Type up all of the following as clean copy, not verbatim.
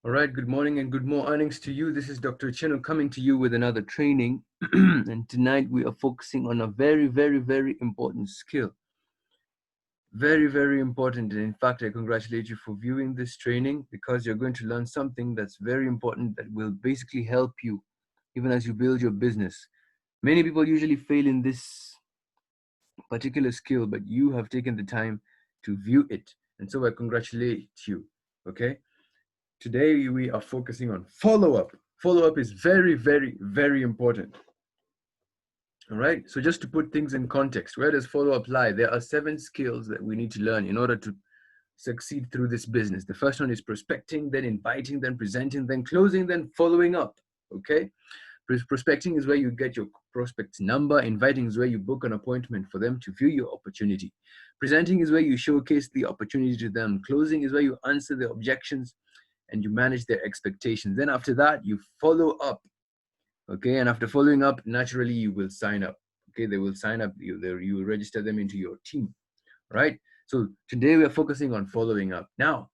All right, good morning and good mornings to you. This is Dr. Cheno coming to you with another training. And tonight we are focusing on a very, very, very important skill. Very, very important. And in fact, I congratulate you for viewing this training because you're going to learn something that's very important that will basically help you even as you build your business. Many people usually fail in this particular skill, but you have taken the time to view it. And so I congratulate you. Okay. Today we are focusing on follow-up. Follow-up is very, very, very important. All right. So just to put things in context, where does follow-up lie? There are 7 skills that we need to learn in order to succeed through this business. The first one is prospecting, then inviting, then presenting, then closing, then following up. Okay. Prospecting is where you get your prospect's number. Inviting is where you book an appointment for them to view your opportunity. Presenting is where you showcase the opportunity to them. Closing is where you answer their objections and you manage their expectations. Then after that, you follow up. Okay. And after following up, naturally, you will sign up. Okay. They will sign up. You will register them into your team. Right. So today we are focusing on following up. Now,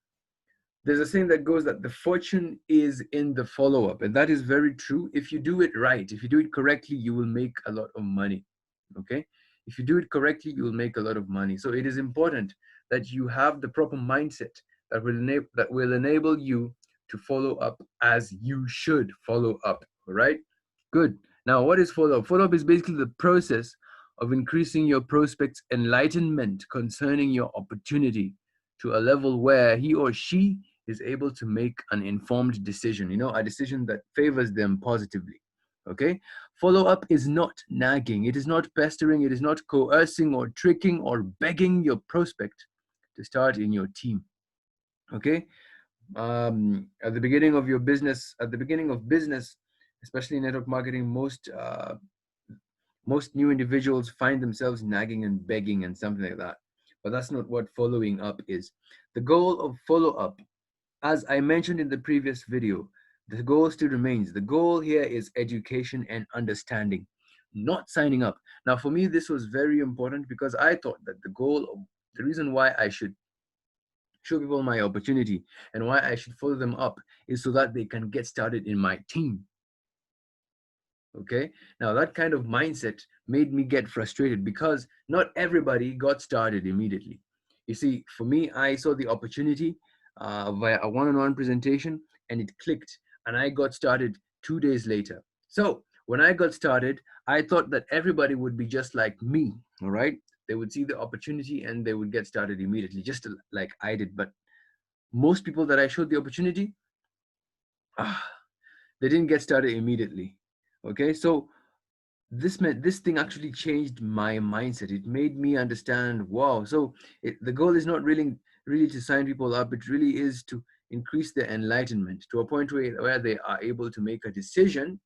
there's a saying that goes that the fortune is in the follow up. And that is very true. If you do it right, if you do it correctly, you will make a lot of money. Okay. If you do it correctly, you will make a lot of money. So it is important that you have the proper mindset that will enable you to follow up as you should follow up. All right. Good. Now, what is follow up? Follow up is basically the process of increasing your prospect's enlightenment concerning your opportunity to a level where he or she is able to make an informed decision, a decision that favors them positively. Okay. Follow up is not nagging, it is not pestering, it is not coercing or tricking or begging your prospect to start in your team. Okay. At the beginning of your business, at the beginning of business, especially in network marketing, most new individuals find themselves nagging and begging and something like that. But that's not what following up is. The goal of follow up, as I mentioned in the previous video, the goal still remains. The goal here is education and understanding, not signing up. Now, for me, this was very important because I thought that the reason why I should show people my opportunity and why I should follow them up is so that they can get started in my team. Okay. Now, that kind of mindset made me get frustrated because not everybody got started immediately. You see, for me, I saw the opportunity via a one-on-one presentation and it clicked, and I got started 2 days later. So, when I got started, I thought that everybody would be just like me. All right. They would see the opportunity and they would get started immediately, just like I did. But most people that I showed the opportunity, ah, they didn't get started immediately. Okay. So, this thing actually changed my mindset. It made me understand, wow. So the goal is not really to sign people up. It really is to increase their enlightenment to a point where they are able to make a decision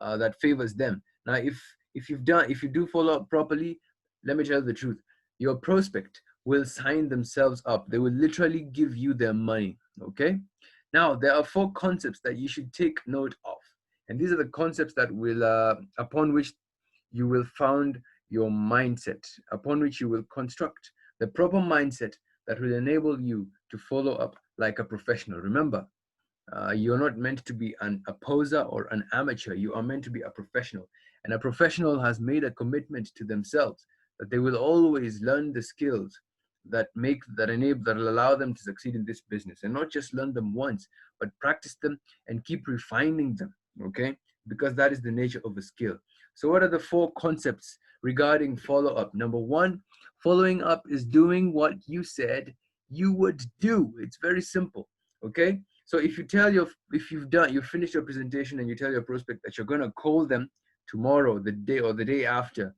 that favors them. Now, if you do follow up properly, let me tell you the truth, your prospect will sign themselves up. They will literally give you their money. Okay. Now, there are 4 concepts that you should take note of, and these are the concepts that will upon which you will found your mindset, upon which you will construct the proper mindset that will enable you to follow up like a professional. Remember, you're not meant to be a poser or an amateur. You are meant to be a professional. And a professional has made a commitment to themselves that they will always learn the skills that will allow them to succeed in this business, and not just learn them once, but practice them and keep refining them. Okay, because that is the nature of a skill. So what are the 4 concepts regarding follow up? Number 1, following up is doing what you said you would do. It's very simple. Okay, so you've finished your presentation and you tell your prospect that you're going to call them tomorrow, the day after,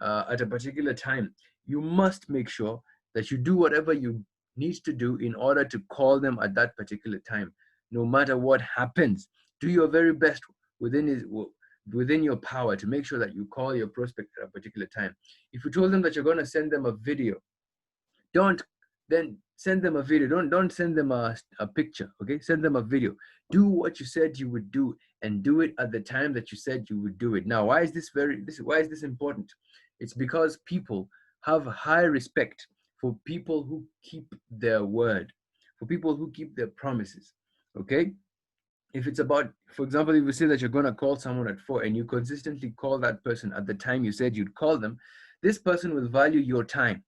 at a particular time, you must make sure that you do whatever you need to do in order to call them at that particular time, no matter what happens. Do your very best within your power to make sure that you call your prospect at a particular time. If you told them that you're going to send them a video, don't then send them a video. Don't send them a picture. Okay, send them a video. Do what you said you would do, and do it at the time that you said you would do it. Now, why is this important? It's because people have high respect for people who keep their word, for people who keep their promises. Okay, if it's about, for example, if you say that you're going to call someone at 4 and you consistently call that person at the time you said you'd call them, this person will value your time,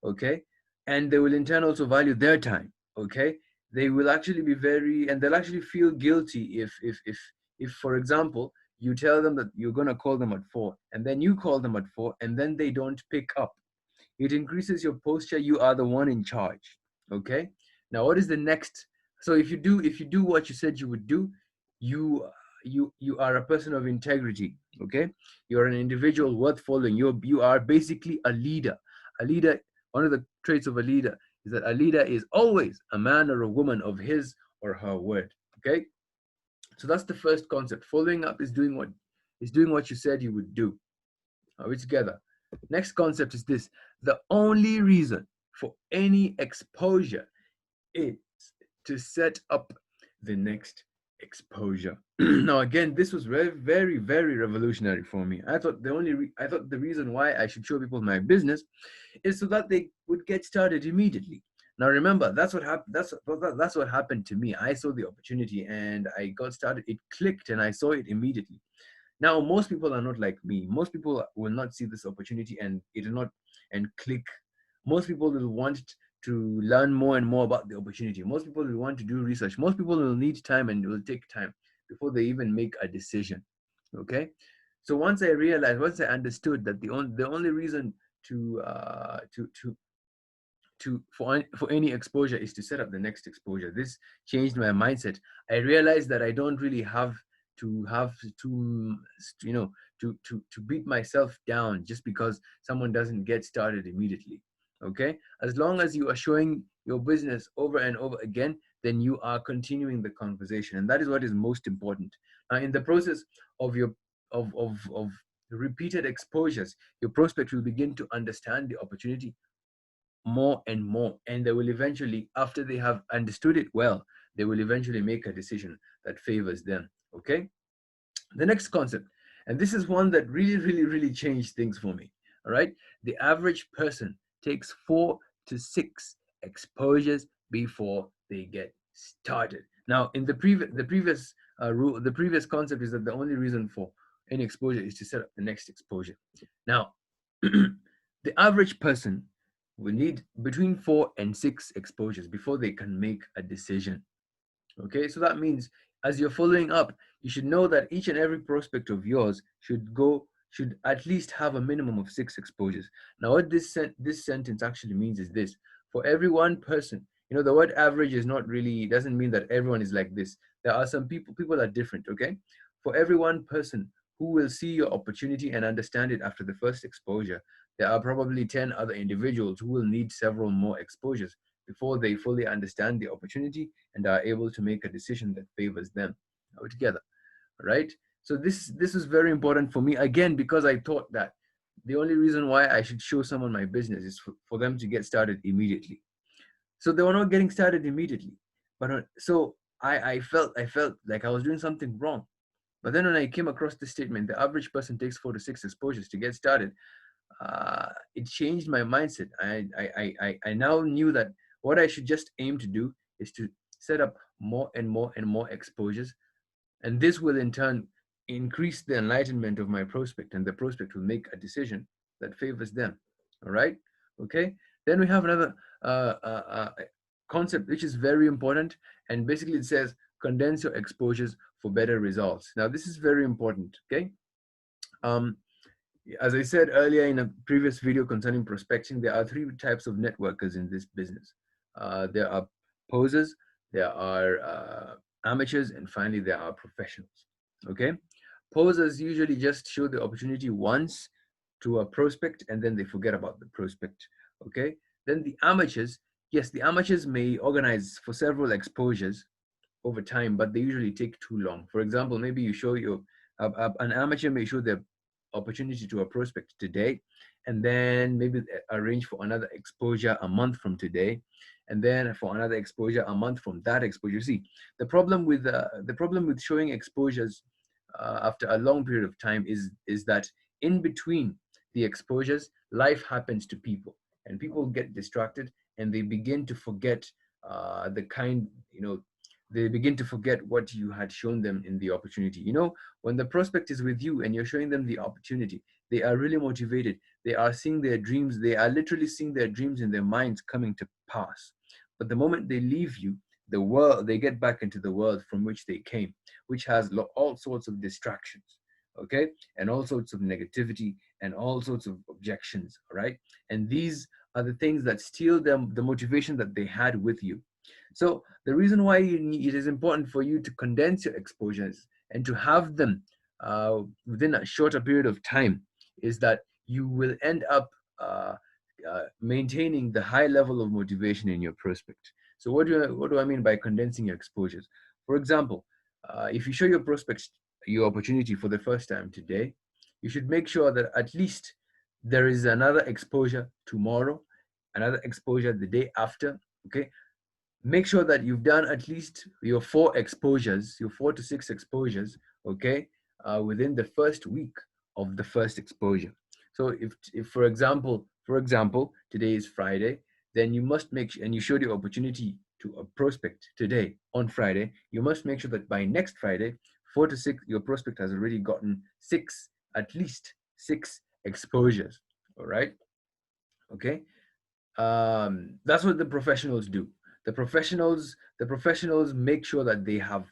okay? And they will in turn also value their time, okay? They will actually be very, and they'll actually feel guilty if for example, you tell them that you're going to call them at 4 and then you call them at 4 and then they don't pick up. It increases your posture. You are the one in charge. Okay. Now, what is the next? So if you do what you said you would do, you you are a person of integrity. Okay. You are an individual worth following. You are basically a leader. A leader. One of the traits of a leader is that a leader is always a man or a woman of his or her word. Okay. So that's the first concept. Following up is doing what you said you would do. Are we together? Next concept is this: the only reason for any exposure is to set up the next exposure. Now, again, this was very, very, very revolutionary for me. I thought the reason why I should show people my business is so that they would get started immediately. Now, remember, that's what happened. That's what happened to me. I saw the opportunity and I got started. It clicked, and I saw it immediately. Now, most people are not like me. Most people will not see this opportunity and it will not and click. Most people will want to learn more and more about the opportunity. Most people will want to do research. Most people will need time and it will take time before they even make a decision. Okay. So once I understood that the only reason for any exposure is to set up the next exposure. This changed my mindset. I realized that I don't really have to you know to beat myself down just because someone doesn't get started immediately. Okay, as long as you are showing your business over and over again, then you are continuing the conversation, and that is what is most important. Now, in the process of your of repeated exposures, your prospect will begin to understand the opportunity more and more, and they will eventually, after they have understood it well, they will eventually make a decision that favors them. Okay, the next concept, and this is one that really, really, really changed things for me. All right, the average person takes 4 to 6 exposures before they get started. Now, in the previous concept is that the only reason for any exposure is to set up the next exposure. Now, the average person will need between 4 and 6 exposures before they can make a decision. Okay, so that means as you're following up, you should know that each and every prospect of yours should at least have a minimum of 6 exposures. Now, what this sentence actually means is this: for every one person, the word average is not really doesn't mean that everyone is like this. There are some people are different. Okay, for every one person who will see your opportunity and understand it after the first exposure, there are probably 10 other individuals who will need several more exposures before they fully understand the opportunity and are able to make a decision that favors them. Are we together? Right? So this is very important for me, again, because I thought that the only reason why I should show someone my business is for them to get started immediately. So they were not getting started immediately, but so I felt like I was doing something wrong. But then when I came across this statement, the average person takes 4 to 6 exposures to get started, it changed my mindset. I now knew that what I should just aim to do is to set up more and more and more exposures, and this will in turn increase the enlightenment of my prospect, and the prospect will make a decision that favors them. All right, okay. Then we have another concept which is very important, and basically it says condense your exposures for better results. Now this is very important. Okay. um, as I said earlier in a previous video concerning prospecting, there are 3 types of networkers in this business. There are posers, there are amateurs, and finally there are professionals. Okay, posers usually just show the opportunity once to a prospect and then they forget about the prospect. Okay, then the amateurs, yes, the amateurs may organize for several exposures over time, but they usually take too long. For example, maybe you show an amateur may show their opportunity to a prospect today, and then maybe arrange for another exposure a month from today, and then for another exposure a month from that exposure. See, the problem with showing exposures after a long period of time is that in between the exposures, life happens to people, and people get distracted and they begin to forget the kind, they begin to forget what you had shown them in the opportunity. You know, when the prospect is with you and you're showing them the opportunity, they are really motivated. They are seeing their dreams. They are literally seeing their dreams in their minds coming to pass. But the moment they leave you, the world, they get back into the world from which they came, which has all sorts of distractions, okay, and all sorts of negativity and all sorts of objections, all right? And these are the things that steal them the motivation that they had with you. So the reason why it is important for you to condense your exposures and to have them within a shorter period of time is that you will end up maintaining the high level of motivation in your prospect. So what do I mean by condensing your exposures? For example, if you show your prospects your opportunity for the first time today, you should make sure that at least there is another exposure tomorrow, another exposure the day after. Okay, make sure that you've done at least your 4 exposures, your 4 to 6 exposures, okay, within the first week of the first exposure. So if for example, today is Friday, then you must make sure, and you showed the opportunity to a prospect today on Friday, you must make sure that by next Friday, 4 to 6, your prospect has already gotten at least 6 exposures. All right, okay. That's what the professionals do. The professionals make sure that they have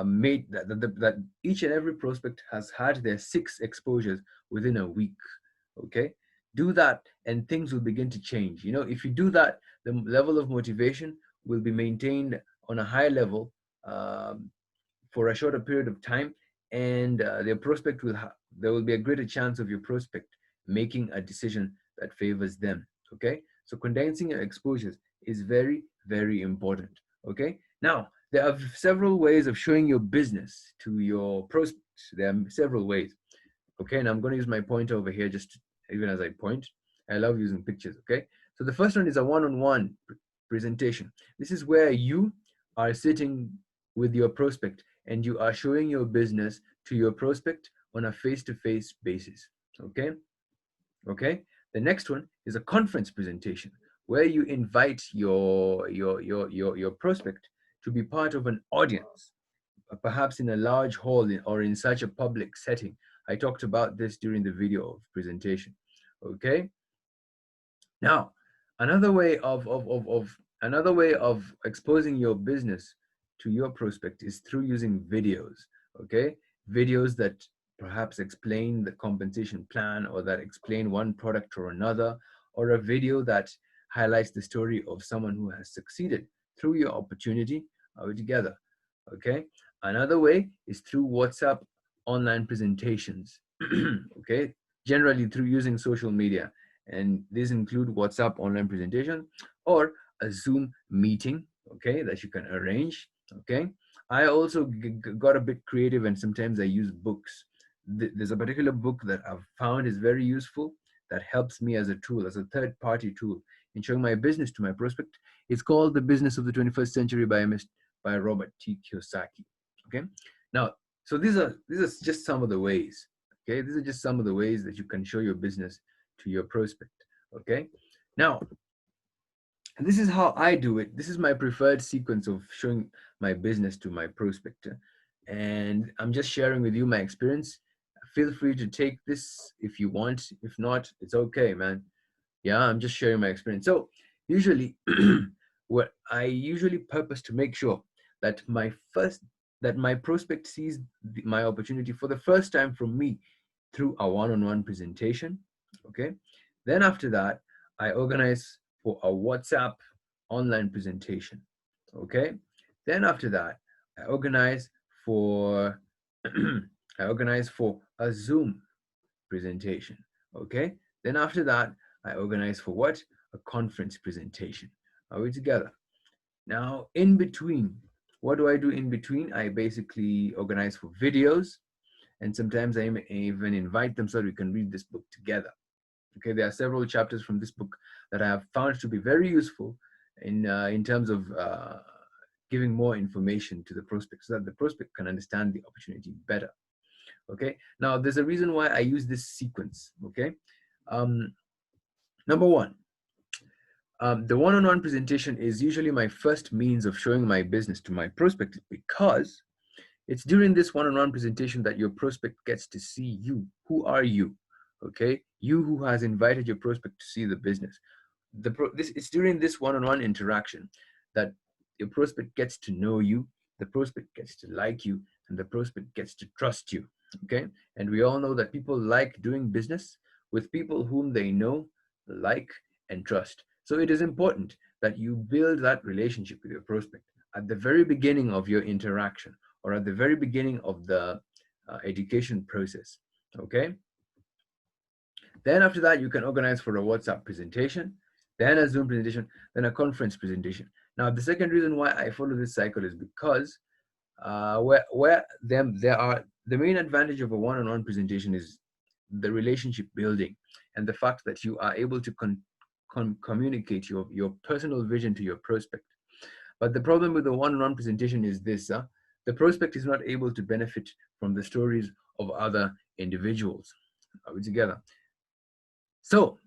made that each and every prospect has had their 6 exposures within a week. Okay, do that and things will begin to change. You know, if you do that, the level of motivation will be maintained on a high level for a shorter period of time, and their prospect there will be a greater chance of your prospect making a decision that favors them. Okay, so condensing your exposures is very, very important. Okay, now there are several ways of showing your business to your prospects. There are several ways. Okay, and I'm going to use my pointer over here even as I point. I love using pictures. Okay, so the first one is a one-on-one presentation. This is where you are sitting with your prospect and you are showing your business to your prospect on a face-to-face basis. Okay, okay. The next one is a conference presentation where you invite your prospect to be part of an audience, perhaps in a large hall or in such a public setting. I talked about this during the video of presentation. Okay. Now, another way of exposing your business to your prospect is through using videos. Okay, videos that perhaps explain the compensation plan or that explain one product or another, or a video that highlights the story of someone who has succeeded through your opportunity together. Okay, another way is through WhatsApp online presentations. Okay, generally through using social media, and these include WhatsApp online presentation or a Zoom meeting, okay, that you can arrange. Okay, I also got a bit creative, and sometimes I use books. There's a particular book that I've found is very useful that helps me as a tool, as a third-party tool in showing my business to my prospect. It's called The Business of the 21st Century by Robert T. Kiyosaki. Okay, now, so these are just some of the ways. Okay, these are just some of the ways that you can show your business to your prospect. Okay, now this is how I do it. This is my preferred sequence of showing my business to my prospect, and I'm just sharing with you my experience. Feel free to take this if you want. If not, it's okay, man. Yeah, I'm just sharing my experience. So usually what I usually purpose to make sure that my prospect sees my opportunity for the first time from me through a one-on-one presentation. Okay, then after that I organize for a WhatsApp online presentation. Okay, then after that I organize for I organize for a Zoom presentation. Okay, then after that I organize for what? A conference presentation. Are we together? Now, in between, what do I do in between? I basically organize for videos, and sometimes I even invite them so that we can read this book together. Okay, there are several chapters from this book that I have found to be very useful in terms of giving more information to the prospect so that the prospect can understand the opportunity better. Okay, now there's a reason why I use this sequence. Okay, number one, The one-on-one presentation is usually my first means of showing my business to my prospect, because it's during this one-on-one presentation that your prospect gets to see you. Who are you? Okay, you who has invited your prospect to see the business. It's during this one-on-one interaction that your prospect gets to know you, the prospect gets to like you, and the prospect gets to trust you. Okay, and we all know that people like doing business with people whom they know, like, and trust. So it is important that you build that relationship with your prospect at the very beginning of your interaction, or at the very beginning of the education process. Okay, then after that, you can organize for a WhatsApp presentation, then a Zoom presentation, then a conference presentation. Now, the second reason why I follow this cycle is because where them there are the main advantage of a one-on-one presentation is the relationship building, and the fact that you are able to communicate your personal vision to your prospect. But the problem with the one-on-one presentation is this: the prospect is not able to benefit from the stories of other individuals. Are we together? So,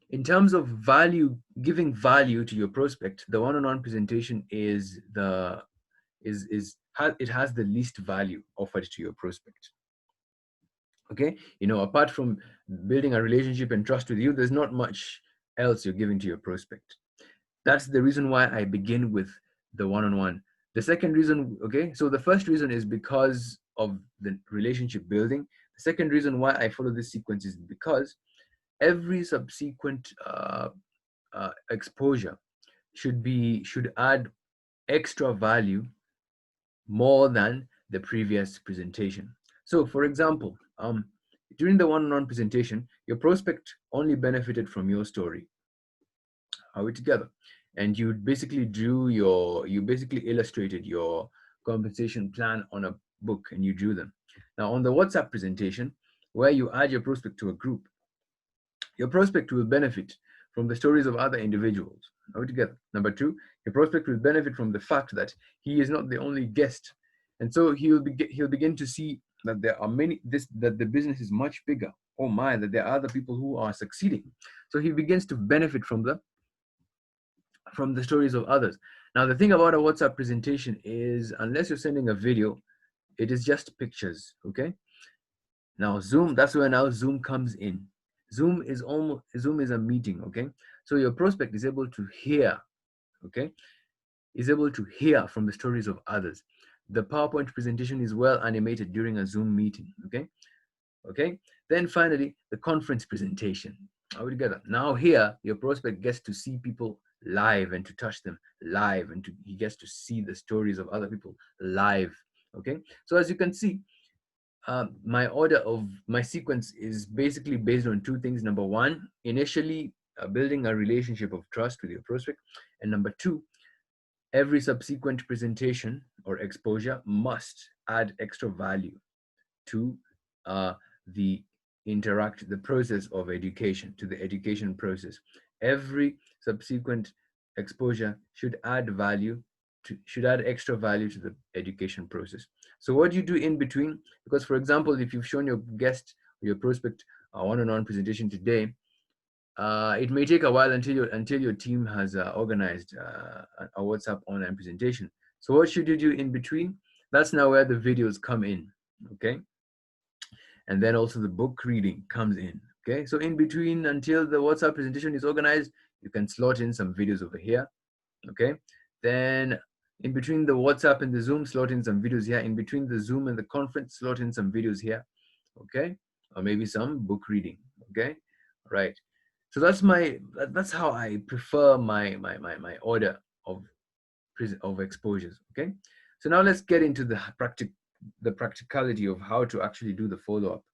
in terms of value, giving value to your prospect, the one-on-one presentation is the is it has the least value offered to your prospect. Okay, apart from building a relationship and trust with you, there's not much else you're giving to your prospect. That's the reason why I begin with the one-on-one. The second reason, okay, so the first reason is because of the relationship building. The second reason why I follow this sequence is because every subsequent exposure should add extra value more than the previous presentation. So, for example, during the one-on-one presentation, your prospect only benefited from your story. Are we together? And you basically illustrated your compensation plan on a book, and you drew them. Now, on the WhatsApp presentation, where you add your prospect to a group, your prospect will benefit from the stories of other individuals. Are we together? Number two, your prospect will benefit from the fact that he is not the only guest, and so he'll begin to see that there are that the business is much bigger. Oh my, that there are other people who are succeeding. So he begins to benefit from the stories of others. Now, the thing about a WhatsApp presentation is, unless you're sending a video, it is just pictures. Okay. Now Zoom, that's where now Zoom comes in. Zoom is a meeting, okay? So your prospect is able to hear, okay? Is able to hear from the stories of others. The PowerPoint presentation is well animated during a Zoom meeting, okay? Okay? Then finally, the conference presentation. Are we together? Now here, your prospect gets to see people live and to touch them live, and he gets to see the stories of other people live, okay? So as you can see, my order of my sequence is basically based on two things. Number one, initially building a relationship of trust with your prospect. And number two, every subsequent presentation or exposure must add extra value to uh, the the process of education, to the education process. Every subsequent exposure should add should add extra value to the education process. So what do you do in between? Because, for example, if you've shown your guest or your prospect a one-on-one presentation today, it may take a while until your team has organized a WhatsApp online presentation. So what should you do in between? That's now where the videos come in. Okay, and then also the book reading comes in. Okay, so in between, until the WhatsApp presentation is organized, you can slot in some videos over here. Okay, then in between the WhatsApp and the Zoom, slot in some videos here. In between the Zoom and the conference, slot in some videos here. Okay, or maybe some book reading. Okay, right. So that's how I prefer my order of exposures. Okay, so now let's get into the practicality of how to actually do the follow-up,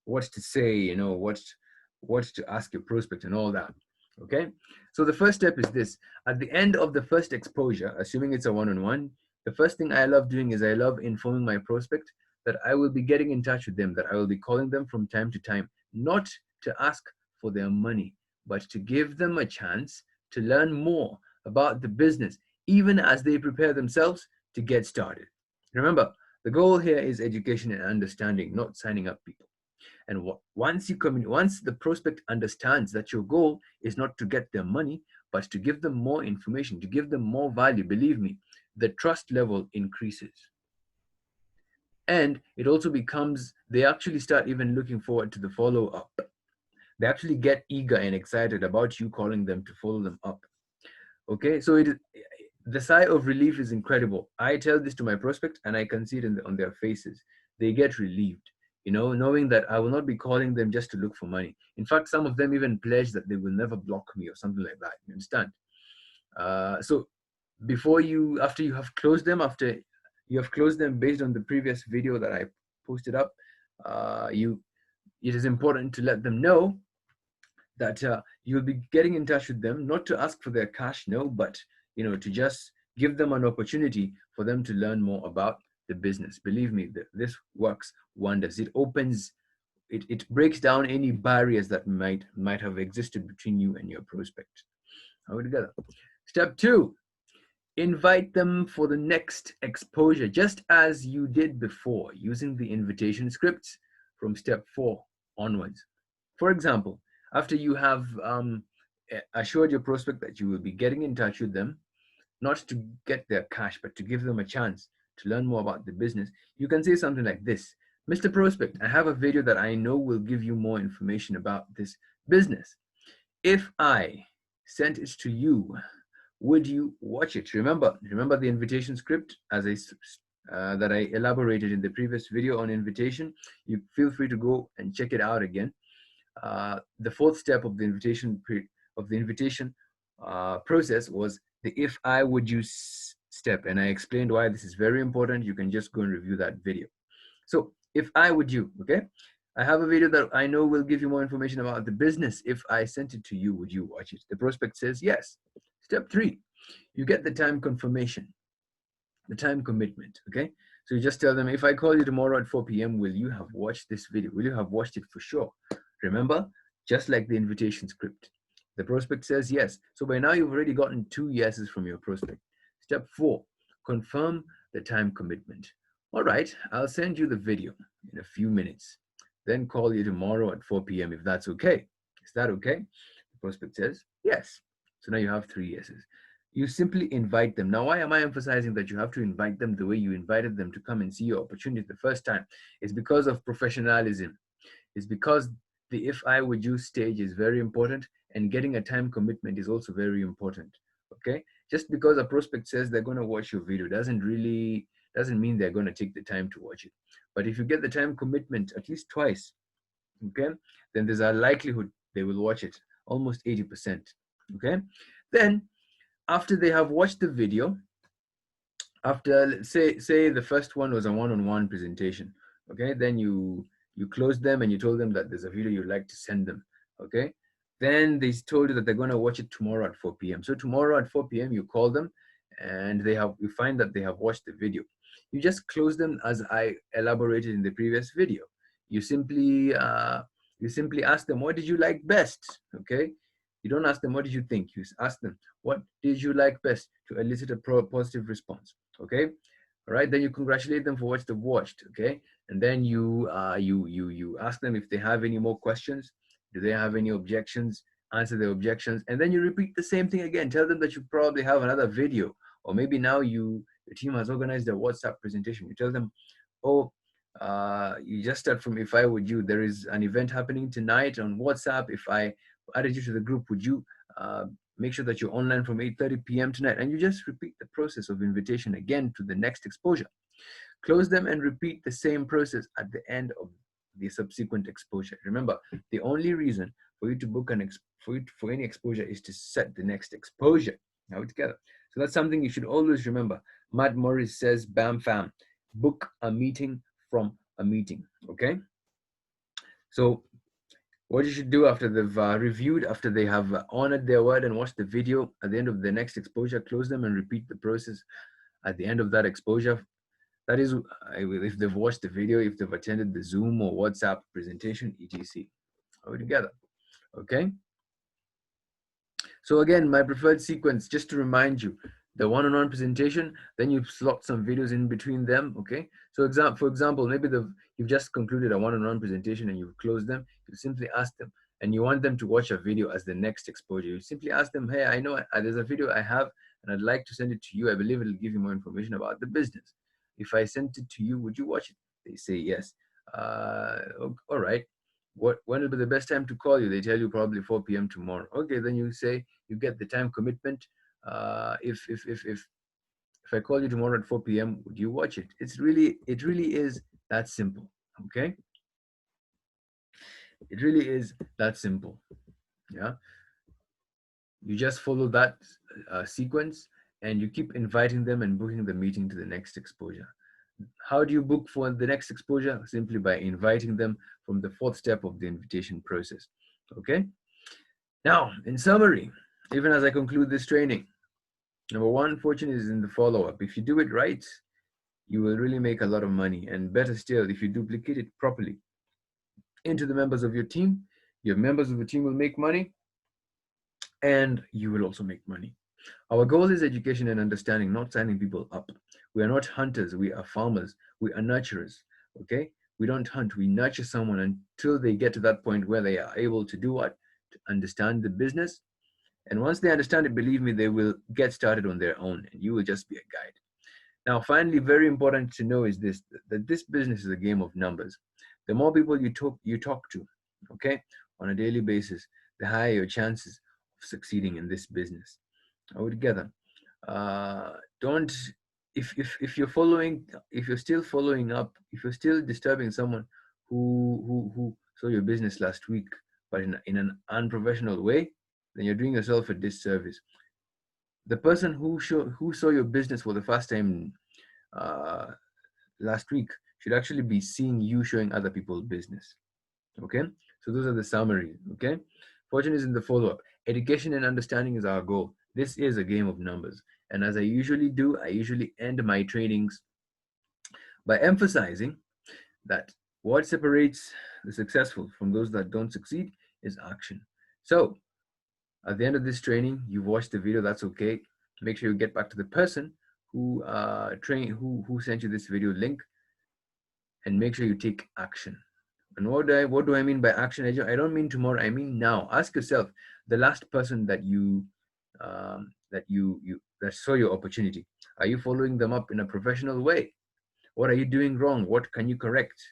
what to say, what to ask your prospect and all that. Okay, so the first step is this: at the end of the first exposure, assuming it's a one-on-one, the first thing I love doing is I love informing my prospect that I will be getting in touch with them, that I will be calling them from time to time, not to ask for their money, but to give them a chance to learn more about the business, even as they prepare themselves to get started. Remember, the goal here is education and understanding, not signing up people. And once the prospect understands that your goal is not to get their money, but to give them more information, to give them more value, believe me, the trust level increases. And it also becomes, they actually start even looking forward to the follow up. They actually get eager and excited about you calling them to follow them up. Okay, so the sigh of relief is incredible. I tell this to my prospect and I can see it on their faces. They get relieved, knowing that I will not be calling them just to look for money. In fact, some of them even pledge that they will never block me or something like that. You understand? So after you have closed them, after you have closed them based on the previous video that I posted up, it is important to let them know that you'll be getting in touch with them, not to ask for their cash, no, but to just give them an opportunity for them to learn more about the business. Believe me, this works wonders. It breaks down any barriers that might have existed between you and your prospect. Are we together? Step 2, invite them for the next exposure, just as you did before, using the invitation scripts from step 4 onwards. For example, after you have assured your prospect that you will be getting in touch with them, not to get their cash, but to give them a chance to learn more about the business, you can say something like this: Mr. Prospect, I have a video that I know will give you more information about this business. If I sent it to you, would you watch it? Remember the invitation script that I elaborated in the previous video on invitation. You feel free to go and check it out again. The fourth step of the invitation process was the if I would you step, and I explained why this is very important. You can just go and review that video. So if I would you, okay, I have a video that I know will give you more information about the business. If I sent it to you, would you watch it? The prospect says yes. Step 3, you get the time confirmation, the time commitment, okay? So you just tell them, if I call you tomorrow at 4 p.m., will you have watched this video? Will you have watched it for sure? Remember, just like the invitation script. The prospect says yes. So by now you've already gotten 2 yeses from your prospect. Step 4, confirm the time commitment. All right, I'll send you the video in a few minutes. Then call you tomorrow at 4 p.m. if that's okay. Is that okay? The prospect says yes. So now you have 3 yeses. You simply invite them. Now, why am I emphasizing that you have to invite them the way you invited them to come and see your opportunity the first time? It's because of professionalism. It's because the if I would you stage is very important, and getting a time commitment is also very important. Okay? Just because a prospect says they're going to watch your video doesn't mean they're going to take the time to watch it. But if you get the time commitment at least twice, okay, then there's a likelihood they will watch it, almost 80%. Okay? Then after they have watched the video, after say the first one was a one-on-one presentation, okay, then you closed them and you told them that there's a video you'd like to send them, okay, then they told you that they're going to watch it tomorrow at 4 p.m. So tomorrow at 4 p.m. you call them and you find that they have watched the video. You just close them as I elaborated in the previous video. You simply ask them, what did you like best? Okay, you don't ask them, what did you think? You ask them, what did you like best, to elicit a positive response. Okay, all right. Then you congratulate them for what they've watched. Okay, and then you ask them if they have any more questions. Do they have any objections? Answer their objections, and then you repeat the same thing again. Tell them that you probably have another video, or maybe now your team has organized a WhatsApp presentation. You tell them, oh, you just start from if I would you. There is an event happening tonight on WhatsApp. If I added you to the group, would you make sure that you're online from 8:30 p.m. tonight? And you just repeat the process of invitation again to the next exposure. Close them and repeat the same process at the end of the subsequent exposure. Remember, the only reason for you to book for any exposure is to set the next exposure. Now we're together. So that's something you should always remember. Matt Morris says, bam fam, book a meeting from a meeting. Okay. So what you should do after they've reviewed, after they have honored their word and watched the video, at the end of the next exposure, close them and repeat the process at the end of that exposure. That is, if they've watched the video, if they've attended the Zoom or WhatsApp presentation, etc. Are we together? Okay. So again, my preferred sequence, just to remind you, the one-on-one presentation, then you slot some videos in between them, okay? So for example, maybe you've just concluded a one-on-one presentation and you've closed them. You simply ask them, and you want them to watch a video as the next exposure, you simply ask them, hey, I know there's a video I have and I'd like to send it to you. I believe it'll give you more information about the business. If I sent it to you, would you watch it? They say yes. All right. When will be the best time to call you? They tell you probably 4 p.m. tomorrow. Okay, then you say, you get the time commitment. If I call you tomorrow at 4 p.m., would you watch it? It really is that simple. Okay, it really is that simple. Yeah, you just follow that sequence, and you keep inviting them and booking the meeting to the next exposure. How do you book for the next exposure? Simply by inviting them from the fourth step of the invitation process. Okay. Now, in summary, even as I conclude this training, number one, fortune is in the follow-up. If you do it right, you will really make a lot of money. And better still, if you duplicate it properly into the members of your members of the team will make money, and you will also make money. Our goal is education and understanding, not signing people up. We are not hunters, we are farmers, we are nurturers. Okay? We don't hunt, we nurture someone until they get to that point where they are able to do what? To understand the business. And once they understand it, believe me, they will get started on their own, and you will just be a guide. Now, finally, very important to know is this, that this business is a game of numbers. The more people you talk to, okay, on a daily basis, the higher your chances of succeeding in this business. All together. Don't if you're following, if you're still following up, if you're still disturbing someone who saw your business last week, but in an unprofessional way, then you're doing yourself a disservice. The person who saw your business for the first time uh, last week should actually be seeing you showing other people business. Okay, so those are the summaries. Okay, fortune is in the follow-up. Education and understanding is our goal. This is a game of numbers, and as I usually do, I usually end my trainings by emphasizing that what separates the successful from those that don't succeed is action. So at the end of this training, you've watched the video, that's okay. Make sure you get back to the person who who sent you this video link, and make sure you take action. And what do I mean by action? I don't mean tomorrow, I mean now. Ask yourself, the last person that that saw your opportunity, are you following them up in a professional way? What are you doing wrong? What can you correct?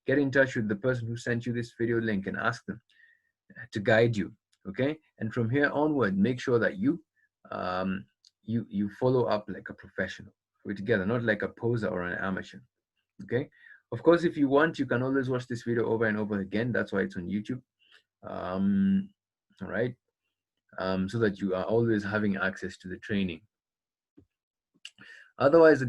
Get in touch with the person who sent you this video link and ask them to guide you. Okay, and from here onward, make sure that you follow up like a professional. We're together, not like a poser or an amateur. Okay, of course, if you want, you can always watch this video over and over again. That's why it's on YouTube. All right, so that you are always having access to the training. Otherwise,